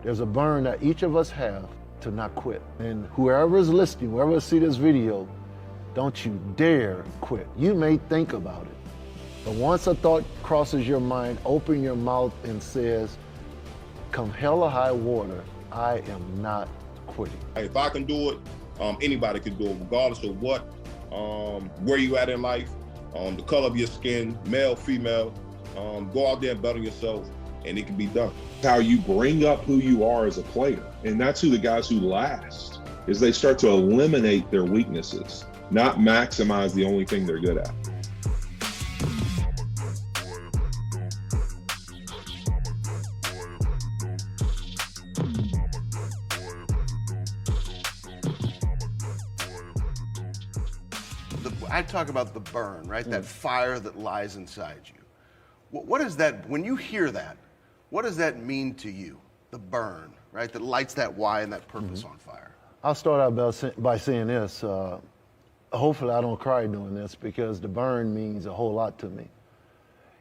There's a burn that each of us have to not quit. And whoever is listening, whoever see this video, don't you dare quit. You may think about it, but once a thought crosses your mind, open your mouth and says, come hell or high water, I am not quitting. If I can do it, anybody can do it, regardless of what, where you at in life, the color of your skin, male, female. Go out there and bet on yourself, and it can be done. How you bring up who you are as a player, and that's who the guys who last, is they start to eliminate their weaknesses, not maximize the only thing they're good at. I talk about the burn, right? That fire that lies inside you. What is that, when you hear that, what does that mean to you? The burn, right? That lights that why and that purpose on fire. I'll start out by saying this. Hopefully I don't cry doing this, because the burn means a whole lot to me.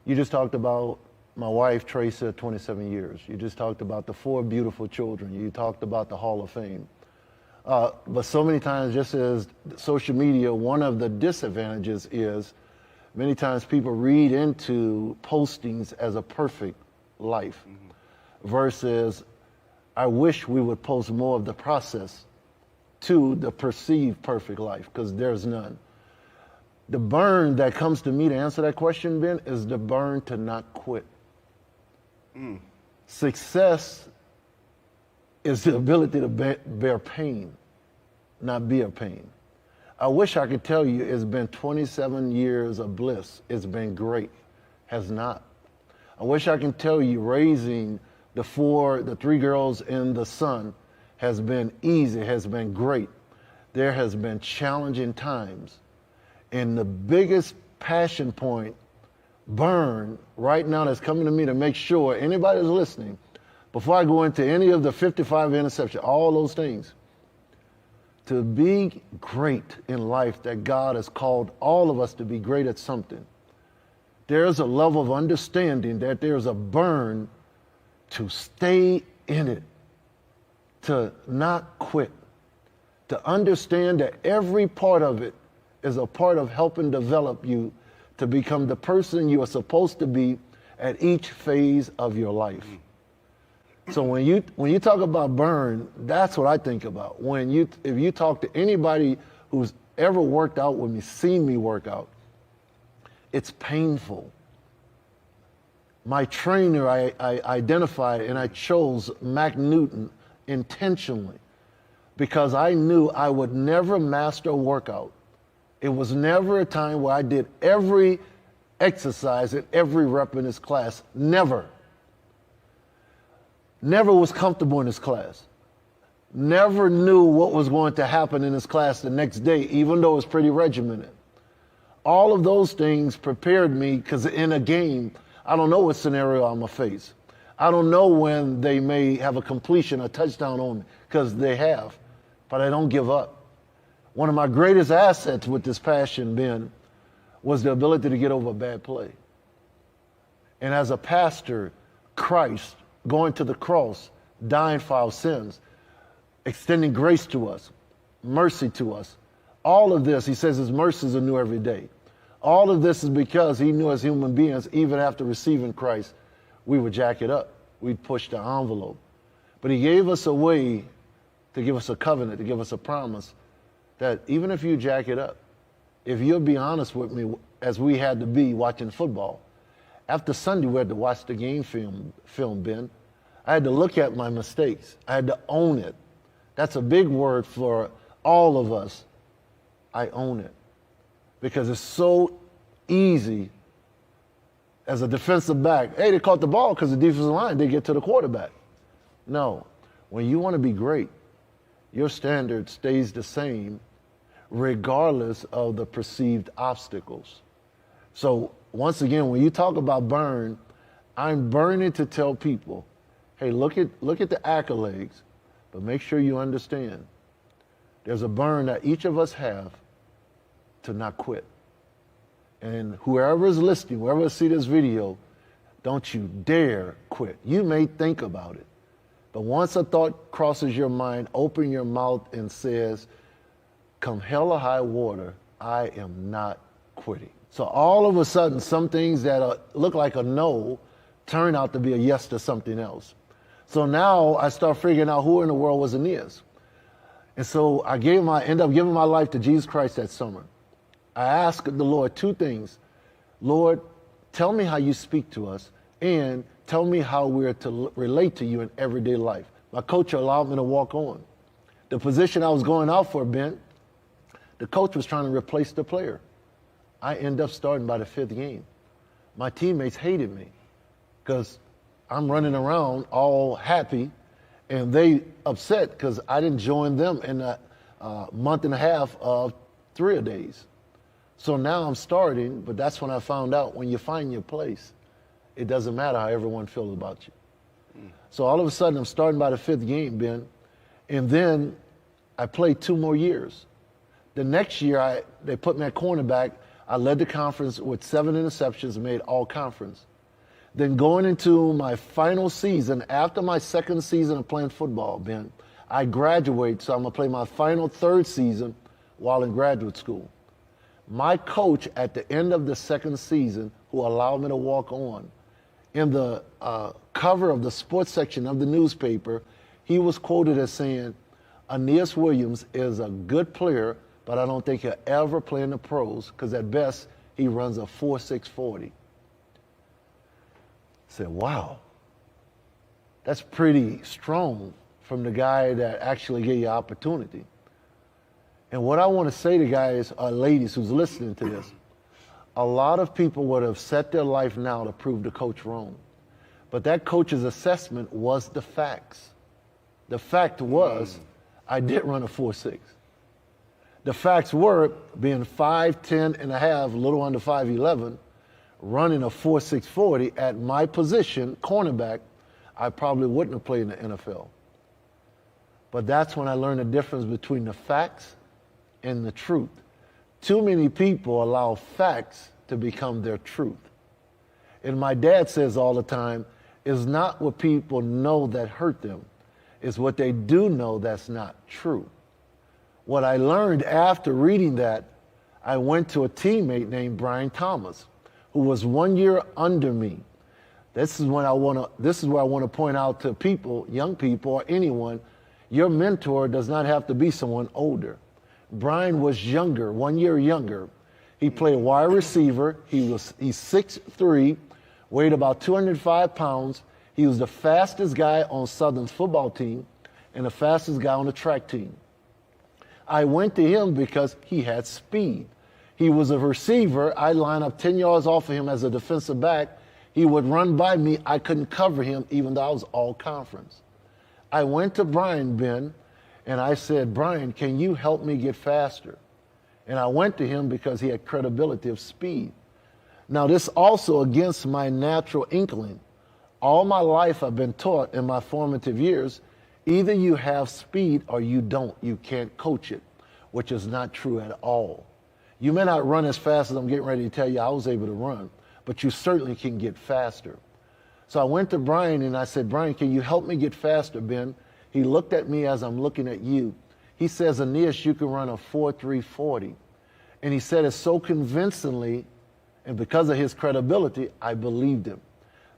You just talked about my wife, Tracy, 27 years. You just talked about the 4 beautiful children. You talked about the Hall of Fame. But so many times, just as social media, one of the disadvantages is many times people read into postings as a perfect life, versus I wish we would post more of the process to the perceived perfect life, because there's none. The burn that comes to me to answer that question, Ben, is the burn to not quit. Success is the ability to bear pain, not be a pain. I wish I could tell you it's been 27 years of bliss. It's been great. Has not. I wish I can tell you raising the 3 girls and the son has been easy, has been great. There has been challenging times. And the biggest passion point, burn, right now that's coming to me to make sure anybody that's listening, before I go into any of the 55 interceptions, all those things, to be great in life, that God has called all of us to be great at something, there's a level of understanding that there's a burn to stay in it, to not quit, to understand that every part of it is a part of helping develop you to become the person you are supposed to be at each phase of your life. So when you talk about burn, that's what I think about. If you talk to anybody who's ever worked out with me, seen me work out, it's painful. My trainer, I identified and I chose Mac Newton intentionally, because I knew I would never master a workout. It was never a time where I did every exercise and every rep in his class. Never. Never was comfortable in his class. Never knew what was going to happen in his class the next day, even though it was pretty regimented. All of those things prepared me, because in a game, I don't know what scenario I'm going to face. I don't know when they may have a completion, a touchdown on me, because they have, but I don't give up. One of my greatest assets with this passion, Ben, was the ability to get over a bad play. And as a pastor, Christ, going to the cross, dying for our sins, extending grace to us, mercy to us. All of this, he says his mercies are new every day. All of this is because he knew as human beings, even after receiving Christ, we would jack it up. We'd push the envelope. But he gave us a way to give us a covenant, to give us a promise that even if you jack it up, if you'll be honest with me, as we had to be watching football, after Sunday, we had to watch the game film, Ben. I had to look at my mistakes. I had to own it. That's a big word for all of us. I own it. Because it's so easy as a defensive back. Hey, they caught the ball because the defensive line didn't get to the quarterback. No. When you want to be great, your standard stays the same regardless of the perceived obstacles. So once again, when you talk about burn, I'm burning to tell people, hey, look at the accolades, but make sure you understand there's a burn that each of us have to not quit. And whoever is listening, whoever see this video, don't you dare quit. You may think about it, But once a thought crosses your mind, open your mouth and says, come hell or high water, I am not quitting. So all of a sudden, some things that look like a no turn out to be a yes to something else. So now I start figuring out who in the world was Aeneas. And so I ended up giving my life to Jesus Christ that summer. I asked the Lord two things. Lord, tell me how you speak to us, and tell me how we're to relate to you in everyday life. My coach allowed me to walk on. The position I was going out for, Ben, the coach was trying to replace the player. I ended up starting by the 5th game. My teammates hated me because I'm running around all happy, and they upset because I didn't join them in a month and a half of 3-a-days. So now I'm starting, but that's when I found out when you find your place, it doesn't matter how everyone feels about you. So all of a sudden, I'm starting by the 5th game, Ben, and then I played 2 more years. The next year, they put me at cornerback. I led the conference with 7 interceptions and made all conference. Then going into my final season, after my 2nd season of playing football, Ben, I graduate, so I'm going to play my final 3rd season while in graduate school. My coach at the end of the 2nd season, who allowed me to walk on, in the cover of the sports section of the newspaper, he was quoted as saying, Aeneas Williams is a good player, but I don't think he'll ever play in the pros because at best he runs a 4.6 40. I said, wow, that's pretty strong from the guy that actually gave you opportunity. And what I want to say to guys, ladies who's listening to this, a lot of people would have set their life now to prove the coach wrong. But that coach's assessment was the facts. The fact was, I did run a 4.6. The facts were being 5'10 and a half, a little under 5'11", running a 4.6 40 at my position, cornerback, I probably wouldn't have played in the NFL. But that's when I learned the difference between the facts and the truth. Too many people allow facts to become their truth. And my dad says all the time, it's not what people know that hurt them, it's what they do know that's not true. What I learned after reading that, I went to a teammate named Brian Thomas, who was 1 year under me. This is where I want to point out to people, young people or anyone, your mentor does not have to be someone older. Brian was younger, 1 year younger. He played wide receiver. He's 6'3", weighed about 205 pounds. He was the fastest guy on Southern's football team and the fastest guy on the track team. I went to him because he had speed. He was a receiver. I'd line up 10 yards off of him as a defensive back. He would run by me. I couldn't cover him even though I was all conference. I went to Brian, Ben, and I said, Brian, can you help me get faster? And I went to him because he had credibility of speed. Now, this also against my natural inkling. All my life I've been taught in my formative years, either you have speed or you don't. You can't coach it, which is not true at all. You may not run as fast as I'm getting ready to tell you I was able to run, but you certainly can get faster. So I went to Brian and I said, Brian, can you help me get faster, Ben? He looked at me as I'm looking at you. He says, Aeneas, you can run a 4.3 40. And he said it so convincingly, and because of his credibility, I believed him.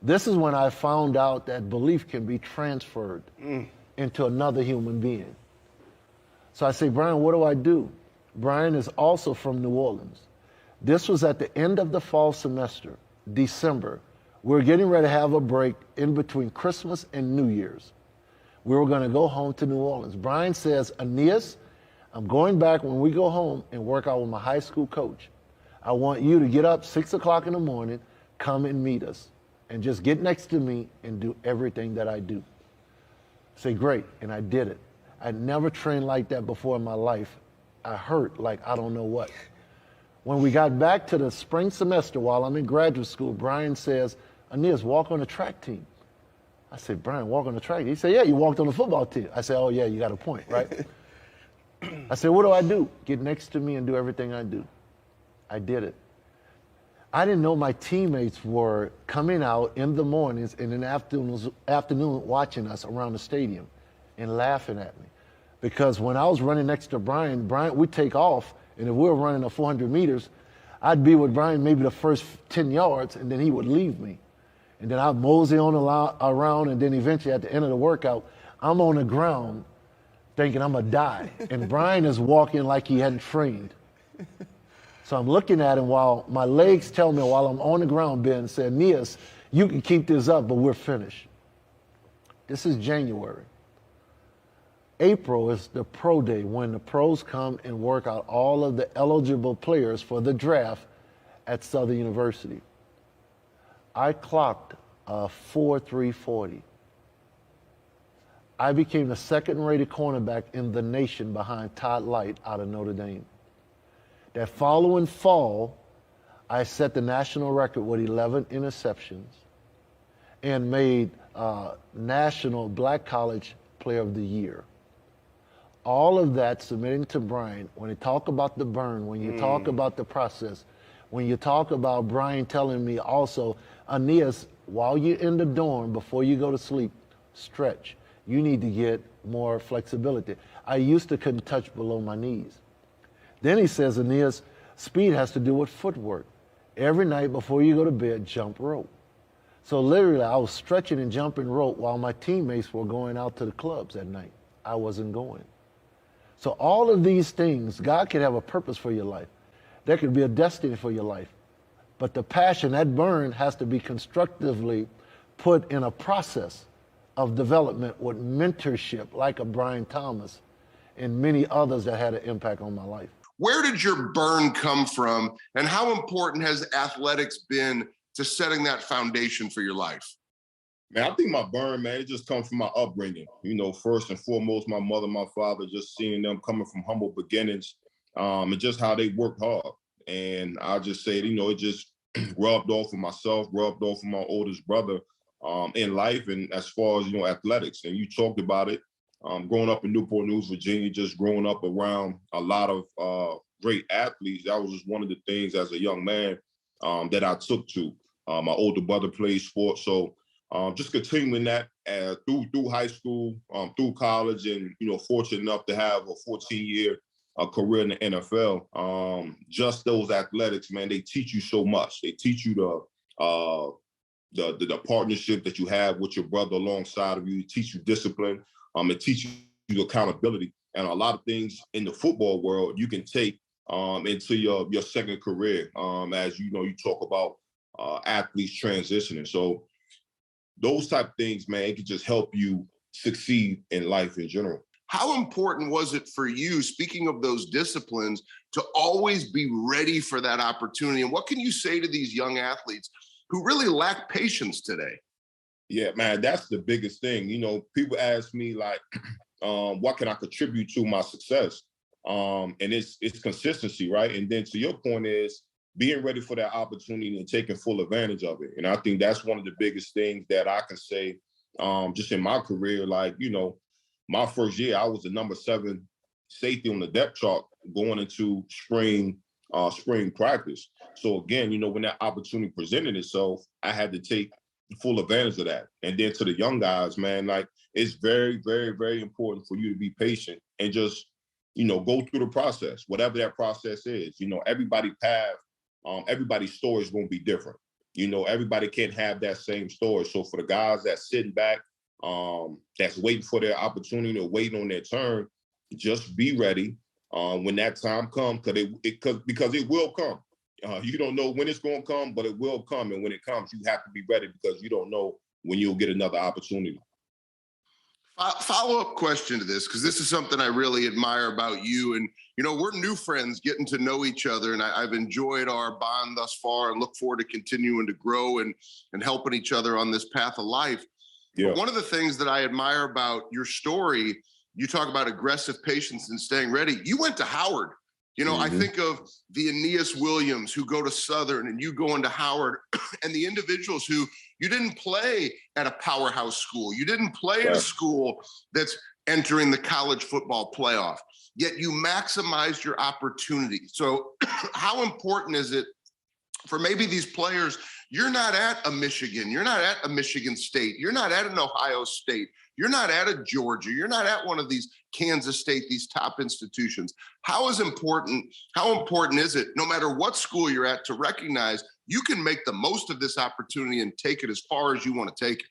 This is when I found out that belief can be transferred into another human being. So I say, Brian, what do I do? Brian is also from New Orleans. This was at the end of the fall semester, December. We were getting ready to have a break in between Christmas and New Year's. We were going to go home to New Orleans. Brian says, Aeneas, I'm going back when we go home and work out with my high school coach. I want you to get up 6 o'clock in the morning, come and meet us, and just get next to me and do everything that I do. I say, great, and I did it. I'd never trained like that before in my life. I hurt like I don't know what. When we got back to the spring semester while I'm in graduate school, Brian says, Aeneas, walk on the track team. I said, Brian, walk on the track team? He said, yeah, you walked on the football team. I said, oh, yeah, you got a point, right? I said, what do I do? Get next to me and do everything I do. I did it. I didn't know my teammates were coming out in the mornings and in the afternoon watching us around the stadium and laughing at me. Because when I was running next to Brian would take off, and if we were running a 400 meters, I'd be with Brian maybe the first 10 yards, and then he would leave me. And then I'd mosey on around, and then eventually at the end of the workout, I'm on the ground thinking I'm gonna die. And Brian is walking like he hadn't trained. So I'm looking at him while my legs tell me while I'm on the ground, Ben said, Aeneas, you can keep this up, but we're finished. This is January. April is the pro day when the pros come and work out all of the eligible players for the draft at Southern University. I clocked a 4.340. I became the second-rated cornerback in the nation behind Todd Light out of Notre Dame. That following fall, I set the national record with 11 interceptions and made National Black College Player of the Year. All of that submitting to Brian, when you talk about the burn, when you talk about the process, when you talk about Brian telling me also, Aeneas, while you're in the dorm, before you go to sleep, stretch. You need to get more flexibility. I used to couldn't touch below my knees. Then he says, Aeneas, speed has to do with footwork. Every night before you go to bed, jump rope. So literally, I was stretching and jumping rope while my teammates were going out to the clubs at night. I wasn't going. So all of these things, God could have a purpose for your life. There could be a destiny for your life. But the passion, that burn, has to be constructively put in a process of development with mentorship, like a Brian Thomas and many others that had an impact on my life. Where did your burn come from, and how important has athletics been to setting that foundation for your life? Man, I think my burn, man, it just comes from my upbringing. You know, first and foremost, my mother, my father, just seeing them coming from humble beginnings, and just how they worked hard. And I just say, you know, it just rubbed off of myself, rubbed off of my oldest brother in life, and as far as, you know, athletics. And you talked about it. Growing up in Newport News, Virginia, just growing up around a lot of great athletes, that was just one of the things as a young man that I took to. My older brother played sports, so just continuing that through high school, through college, and, you know, fortunate enough to have a 14-year career in the NFL. Just those athletics, man, they teach you so much. They teach you the partnership that you have with your brother alongside of you. They teach you discipline. It teaches you accountability, and a lot of things in the football world you can take into your second career. As you know, you talk about athletes transitioning. So those type of things, man, it can just help you succeed in life in general. How important was it for you, speaking of those disciplines, to always be ready for that opportunity? And what can you say to these young athletes who really lack patience today? Yeah, man, that's the biggest thing. You know, people ask me like, what can I contribute to my success? And it's consistency, right? And then to your point is being ready for that opportunity and taking full advantage of it. And I think that's one of the biggest things that I can say just in my career. Like, you know, my first year, I was the number 7 safety on the depth chart going into spring practice. So again, you know, when that opportunity presented itself, I had to take full advantage of that. And then to the young guys, man, like, it's very, very, very important for you to be patient and just, you know, go through the process, whatever that process is. You know, everybody's path, everybody's story is going to be different. You know, everybody can't have that same story. So for the guys that's sitting back, that's waiting for their opportunity or waiting on their turn, just be ready when that time comes, because it will come. You don't know when it's going to come, but it will come. And when it comes, you have to be ready because you don't know when you'll get another opportunity. Follow-up question to this, because this is something I really admire about you. And, you know, we're new friends getting to know each other, and I've enjoyed our bond thus far and look forward to continuing to grow and helping each other on this path of life. Yeah. But one of the things that I admire about your story, you talk about aggressive patience and staying ready. You went to Howard. You know, I think of the Aeneas Williams who go to Southern and you go into Howard, and the individuals who you didn't play at a powerhouse school. You didn't play at a school that's entering the college football playoff, yet you maximized your opportunity. So how important is it for maybe these players, you're not at a Michigan, you're not at a Michigan State, you're not at an Ohio State, you're not at a Georgia, you're not at one of these Kansas State, these top institutions. How important is it, no matter what school you're at, to recognize you can make the most of this opportunity and take it as far as you want to take it?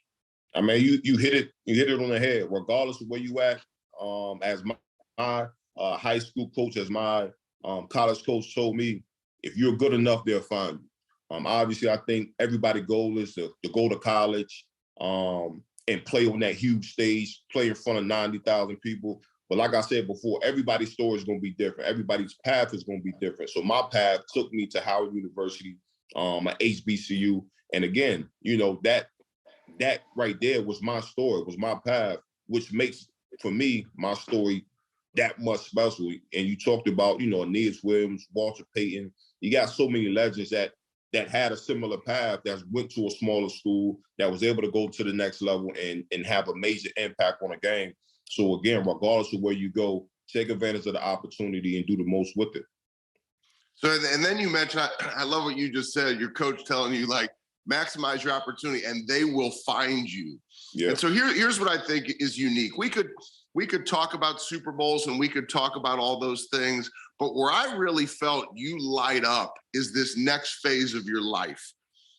I mean, you hit it on the head, regardless of where you at. As my high school coach, as my college coach told me, if you're good enough, they'll find you. Obviously, I think everybody's goal is to go to college and play on that huge stage, play in front of 90,000 people. But like I said before, everybody's story is going to be different. Everybody's path is going to be different. So my path took me to Howard University, at HBCU. And again, that right there was my story, was my path, which makes, for me, my story that much special. And you talked about, Aeneas Williams, Walter Payton. You got so many legends that had a similar path, that went to a smaller school, that was able to go to the next level and have a major impact on a game. So again, regardless of where you go, take advantage of the opportunity and do the most with it. So, and then you mentioned, I love what you just said, your coach telling you, like, maximize your opportunity and they will find you. Yeah. And so here's what I think is unique. We could talk about Super Bowls and we could talk about all those things, but where I really felt you light up is this next phase of your life.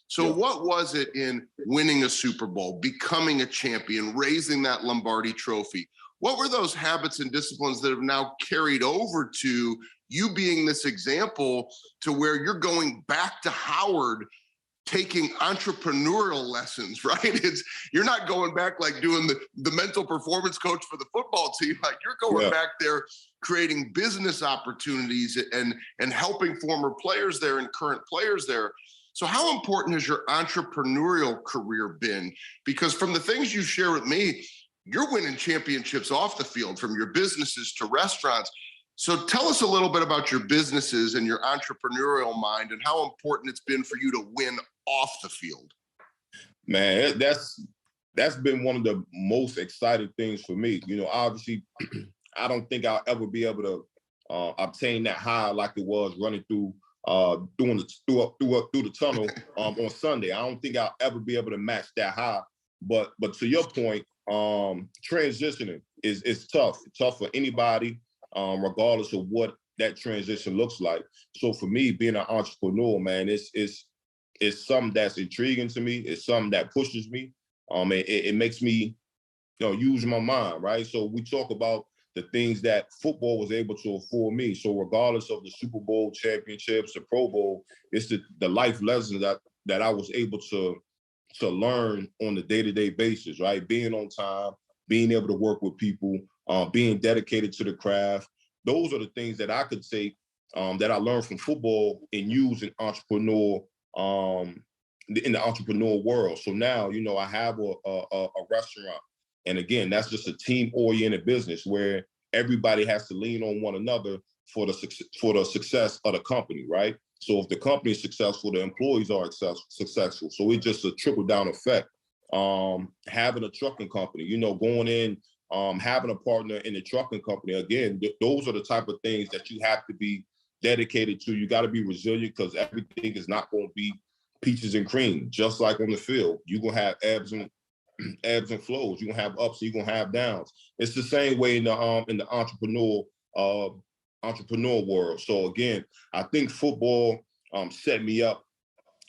So what was it in winning a Super Bowl, becoming a champion, raising that Lombardi trophy? What were those habits and disciplines that have now carried over to you being this example to where you're going back to Howard taking entrepreneurial lessons, right? You're not going back like doing the mental performance coach for the football team. Like, you're going back there creating business opportunities and helping former players there and current players there. So how important has your entrepreneurial career been? Because from the things you share with me, you're winning championships off the field, from your businesses to restaurants. So tell us a little bit about your businesses and your entrepreneurial mind and how important it's been for you to win off the field. Man, that's been one of the most exciting things for me. Obviously, I don't think I'll ever be able to obtain that high like it was running through the tunnel on Sunday. I don't think I'll ever be able to match that high. But to your point, transitioning is tough. It's tough for anybody, regardless of what that transition looks like. So for me, being an entrepreneur, man, it's something that's intriguing to me. It's something that pushes me. It makes me, use my mind, right? So we talk about the things that football was able to afford me. So regardless of the Super Bowl championships, the Pro Bowl, it's the life lessons that I was able to learn on a day-to-day basis, right? Being on time, being able to work with people, being dedicated to the craft. Those are the things that I could say that I learned from football and use in the entrepreneur world. So now, I have a restaurant. And again, that's just a team-oriented business where everybody has to lean on one another for the success of the company, right? So if the company is successful, the employees are successful. So it's just a trickle-down effect. Having a trucking company, going in, having a partner in the trucking company, again, those are the type of things that you have to be dedicated to. You got to be resilient, because everything is not going to be peaches and cream. Just like on the field, you're going to have ebbs and flows. You're going to have ups, you're going to have downs. It's the same way in the entrepreneur world. So again, I think football set me up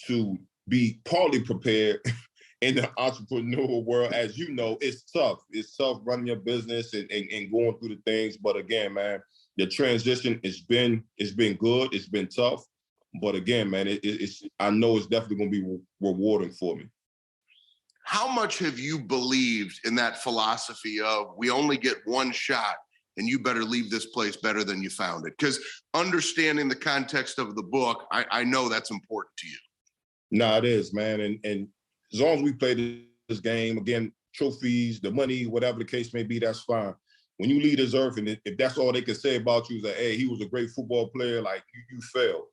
to be partly prepared in the entrepreneur world. As you know, it's tough. It's tough running your business and going through the things. But again, man, the transition it's been good. It's been tough. But again, man, I know it's definitely going to be rewarding for me. How much have you believed in that philosophy of, we only get one shot and you better leave this place better than you found it? Because understanding the context of the book, I know that's important to you. No, it is, man. And as long as we play this game, again, trophies, the money, whatever the case may be, that's fine. When you leave this earth, and if that's all they can say about you is that, hey, he was a great football player, like you failed.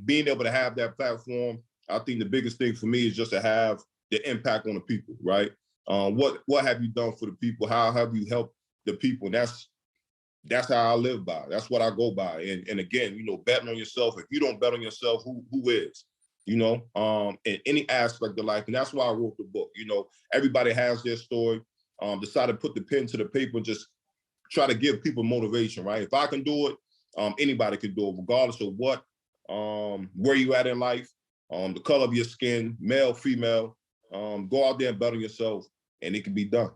Being able to have that platform, I think the biggest thing for me is just to have the impact on the people, right? What have you done for the people? How have you helped the people? And that's how I live by. That's what I go by. And again, betting on yourself. If you don't bet on yourself, who is? in any aspect of life. And that's why I wrote the book. Everybody has their story. Decided to put the pen to the paper and just try to give people motivation, right? If I can do it, anybody can do it, regardless of where you at in life, the color of your skin, male, female. Go out there and better yourself, and it can be done.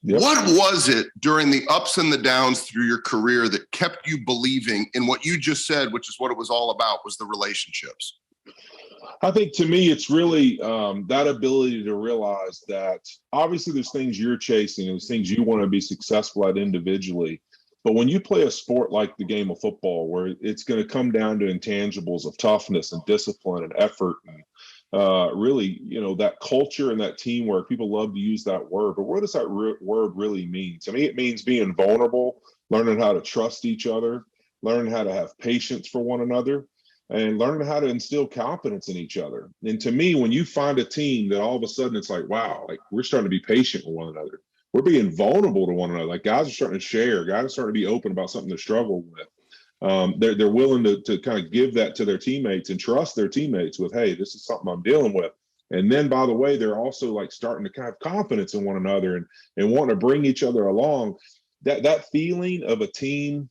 Yep. What was it during the ups and the downs through your career that kept you believing in what you just said, which is what it was all about, was the relationships? I think to me, it's really that ability to realize that obviously there's things you're chasing, there's things you want to be successful at individually. But when you play a sport like the game of football, where it's going to come down to intangibles of toughness and discipline and effort and really, that culture and that teamwork, people love to use that word. But what does that word really mean? To me, it means being vulnerable, learning how to trust each other, learning how to have patience for one another, and learning how to instill confidence in each other. And to me, when you find a team that all of a sudden it's like, wow, like we're starting to be patient with one another. We're being vulnerable to one another. Like guys are starting to share, guys are starting to be open about something they struggle with. They're willing to kind of give that to their teammates and trust their teammates with, hey, this is something I'm dealing with. And then, by the way, they're also like starting to kind of have confidence in one another and wanting to bring each other along. That feeling of a team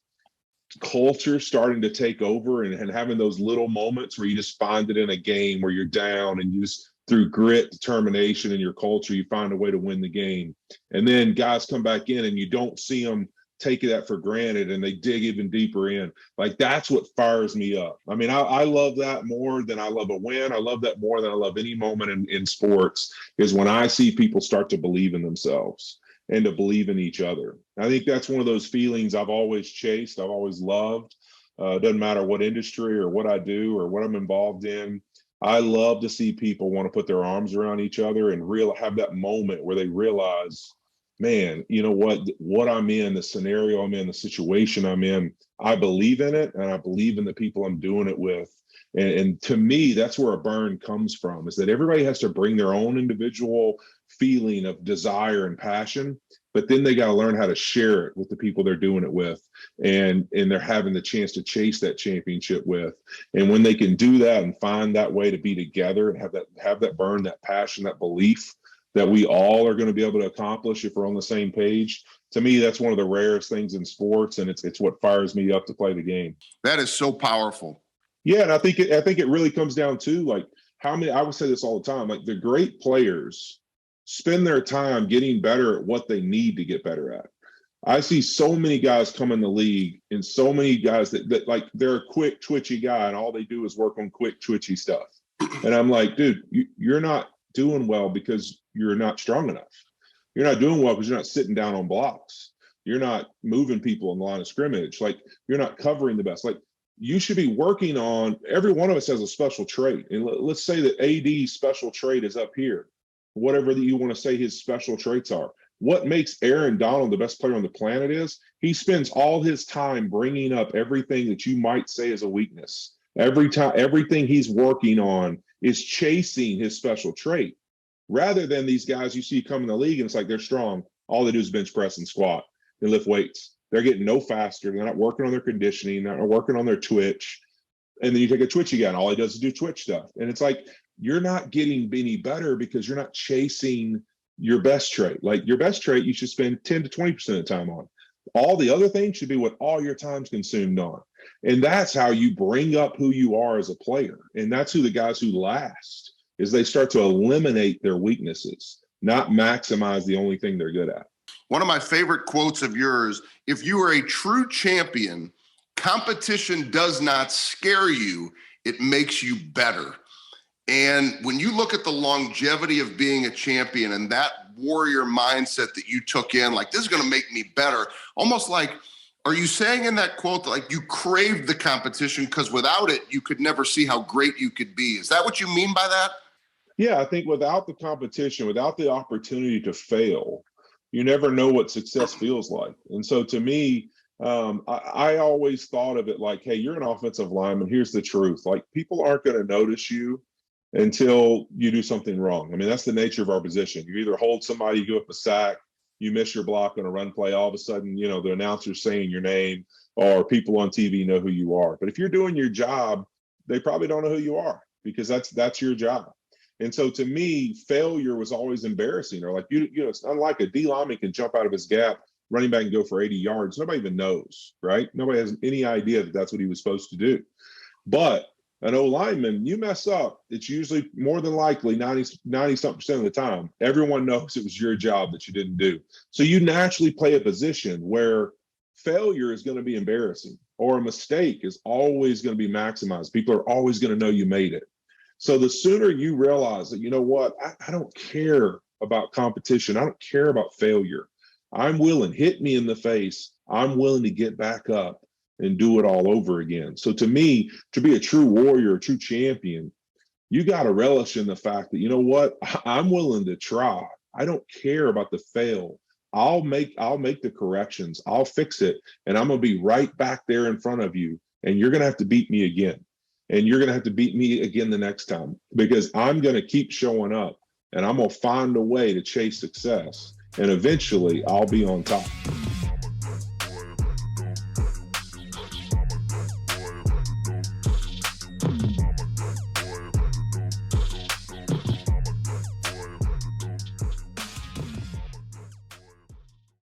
culture starting to take over and having those little moments where you just find it in a game where you're down and you just, through grit, determination, and your culture, you find a way to win the game. And then guys come back in and you don't see them take that for granted and they dig even deeper in. Like that's what fires me up. I mean, I love that more than I love a win. I love that more than I love any moment in sports, is when I see people start to believe in themselves and to believe in each other. I think that's one of those feelings I've always chased, I've always loved. It doesn't matter what industry or what I do or what I'm involved in. I love to see people want to put their arms around each other and have that moment where they realize, man, you know what I'm in, the scenario I'm in, the situation I'm in, I believe in it, and I believe in the people I'm doing it with. And to me, that's where a burn comes from, is that everybody has to bring their own individual feeling of desire and passion, but then they got to learn how to share it with the people they're doing it with, and they're having the chance to chase that championship with. And when they can do that and find that way to be together and have that burn, that passion, that belief that we all are going to be able to accomplish if we're on the same page, to me, that's one of the rarest things in sports, and it's what fires me up to play the game. That is so powerful. Yeah, and I think it really comes down to like how many. I would say this all the time. Like the great players spend their time getting better at what they need to get better at. I see so many guys come in the league, and so many guys that like they're a quick, twitchy guy, and all they do is work on quick, twitchy stuff. And I'm like, dude, you're not doing well because you're not strong enough. You're not doing well because you're not sitting down on blocks. You're not moving people in the line of scrimmage. Like you're not covering the best. Like you should be working on, every one of us has a special trait. And let's say that AD's special trait is up here, whatever that you want to say his special traits are. What makes Aaron Donald the best player on the planet is he spends all his time bringing up everything that you might say is a weakness. Everything he's working on is chasing his special trait, rather than these guys you see come in the league and it's like they're strong. All they do is bench press and squat and lift weights. They're getting no faster. They're not working on their conditioning. They're not working on their twitch. And then you take a twitchy guy and all he does is do twitch stuff. And it's like, you're not getting any better because you're not chasing your best trait. Like your best trait, you should spend 10 to 20% of the time on. All the other things should be what all your time's consumed on. And that's how you bring up who you are as a player. And that's who the guys who last, is they start to eliminate their weaknesses, not maximize the only thing they're good at. One of my favorite quotes of yours: if you are a true champion, competition does not scare you, it makes you better. And when you look at the longevity of being a champion and that warrior mindset that you took in, like, this is going to make me better, almost like, are you saying in that quote that like you craved the competition because without it, you could never see how great you could be? Is that what you mean by that? Yeah, I think without the competition, without the opportunity to fail, you never know what success feels like. And so to me, I always thought of it like, hey, you're an offensive lineman. Here's the truth. Like, people aren't going to notice you until you do something wrong. I mean, that's the nature of our position. You either hold somebody, you give up a sack, you miss your block on a run play, all of a sudden, you know, the announcer's saying your name, or people on TV know who you are. But if you're doing your job, they probably don't know who you are. because that's your job. And so to me, failure was always embarrassing. Or like, you know, it's unlike a D lineman can jump out of his gap, running back and go for 80 yards. Nobody even knows, right? Nobody has any idea that that's what he was supposed to do. But an O lineman, you mess up, it's usually more than likely 90-something% of the time, everyone knows it was your job that you didn't do. So you naturally play a position where failure is going to be embarrassing, or a mistake is always going to be maximized. People are always going to know you made it. So the sooner you realize that, you know what, I don't care about competition. I don't care about failure. I'm willing, hit me in the face. I'm willing to get back up and do it all over again. So to me, to be a true warrior, a true champion, you got to relish in the fact that, you know what, I'm willing to try. I don't care about the fail. I'll make the corrections. I'll fix it. And I'm going to be right back there in front of you. And you're going to have to beat me again. And you're going to have to beat me again the next time, because I'm going to keep showing up and I'm going to find a way to chase success. And eventually I'll be on top.